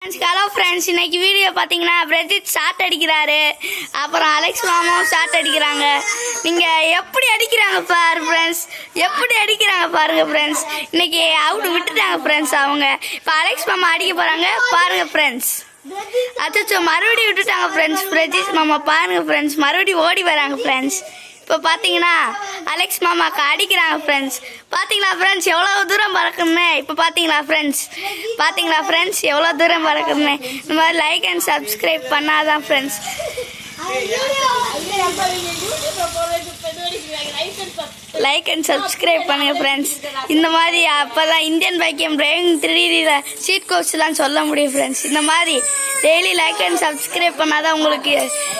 Hello friends, இன்னைக்கு video பார்த்தீங்கன்னா Prajith shot அடிக்கிறாரு, அப்புறம் அலெக்ஸ் மாமாவும் ஷாட் அடிக்கிறாங்க. நீங்கள் எப்படி அடிக்கிறாங்க பாரு ஃப்ரெண்ட்ஸ், எப்படி அடிக்கிறாங்க பாருங்க ஃப்ரெண்ட்ஸ். இன்னைக்கு அவுட் விட்டுட்டாங்க ஃப்ரெண்ட்ஸ் அவங்க. இப்போ அலெக்ஸ் மாமா அடிக்க போகிறாங்க பாருங்க ஃப்ரெண்ட்ஸ். அச்சோ மறுபடியும் விட்டுட்டாங்க ஃப்ரெண்ட்ஸ். பிரஜித் மாமா பாருங்க ஃப்ரெண்ட்ஸ், மறுபடியும் ஓடி வராங்க ஃப்ரெண்ட்ஸ். இப்போ பார்த்தீங்கன்னா அலெக்ஸ் மாமாக்கு அடிக்கிறாங்க ஃப்ரெண்ட்ஸ். பார்த்தீங்களா ஃப்ரெண்ட்ஸ் எவ்வளோ தூரம் பறக்குன்னு. இப்போ பார்த்தீங்களா ஃப்ரெண்ட்ஸ் எவ்வளோ தூரம் பறக்குன்னு. இந்த மாதிரி லைக் அண்ட் சப்ஸ்கிரைப் பண்ணாதான் ஃப்ரெண்ட்ஸ். லைக் அண்ட் சப்ஸ்கிரைப் பண்ணுங்க ஃப்ரெண்ட்ஸ். இந்த மாதிரி அப்போதான் இந்தியன் பைக்கியம் டிரைவிங் 3Dல சீட் கோர்ஸ்லாம் சொல்ல முடியும் ஃப்ரெண்ட்ஸ். இந்த மாதிரி டெய்லி லைக் அண்ட் சப்ஸ்கிரைப் பண்ணாதான் உங்களுக்கு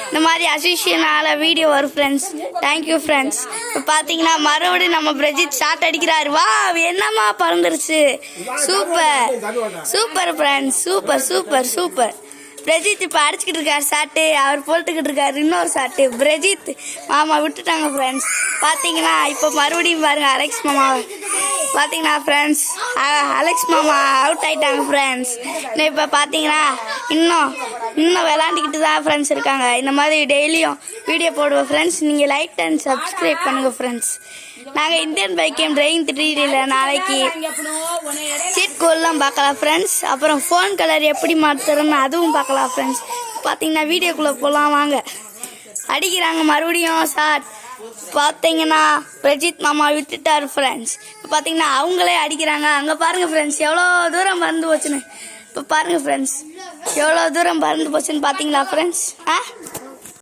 இந்த மாதிரி அசிஷியனால வீடியோ வரும் ஃப்ரெண்ட்ஸ். Thank you friends. இப்போ பார்த்தீங்கன்னா மறுபடியும் நம்ம பிரஜித் ஷாட் அடிக்கிறாரு. வா என்னம்மா பறந்துருச்சு. Super friends, super. பிரஜித் இப்போ அடிச்சுக்கிட்டு இருக்காரு ஷாட்டு, அவர் போட்டுக்கிட்டு இருக்காரு இன்னொரு ஷாட்டு. பிரஜித் மாமா விட்டுட்டாங்க ஃப்ரெண்ட்ஸ். பார்த்தீங்கன்னா இப்போ மறுபடியும் பாருங்க அலெக்ஸ் மாமா. பார்த்தீங்கன்னா ஃப்ரெண்ட்ஸ் அலெக்ஸ் மாமா அவுட் ஆயிட்டாங்க ஃப்ரெண்ட்ஸ். இப்போ பார்த்தீங்கன்னா இன்னும் விளாண்டுக்கிட்டு தான் ஃப்ரெண்ட்ஸ் இருக்காங்க. இந்த மாதிரி டெய்லியும் வீடியோ போடுவோம் ஃப்ரெண்ட்ஸ். நீங்கள் லைக் அண்ட் சப்ஸ்கிரைப் பண்ணுங்கள் ஃப்ரெண்ட்ஸ். நாங்கள் இந்தியன் பைக்கியம் டிரைவிங் 3Dல நாளைக்கு சீட் கோல்லாம் பார்க்கலாம் ஃப்ரெண்ட்ஸ். அப்புறம் ஃபோன் கலர் எப்படி மாற்றுறோன்னு அதுவும் பார்க்கலாம் ஃப்ரெண்ட்ஸ். பார்த்தீங்கன்னா வீடியோக்குள்ளே போகலாம் வாங்க. அடிக்கிறாங்க மறுபடியும் ஷாட். பார்த்தீங்கன்னா பிரஜித் மாமா விட்டுட்டார் ஃப்ரெண்ட்ஸ். இப்போ பார்த்தீங்கன்னா அவங்களே அடிக்கிறாங்க. அங்கே பாருங்கள் ஃப்ரெண்ட்ஸ் எவ்வளோ தூரம் பறந்து போச்சுன்னு. இப்போ பாருங்கள் ஃப்ரெண்ட்ஸ் எவ்வளோ தூரம் பறந்து போச்சுன்னு பார்த்தீங்களா ஃப்ரெண்ட்ஸ்.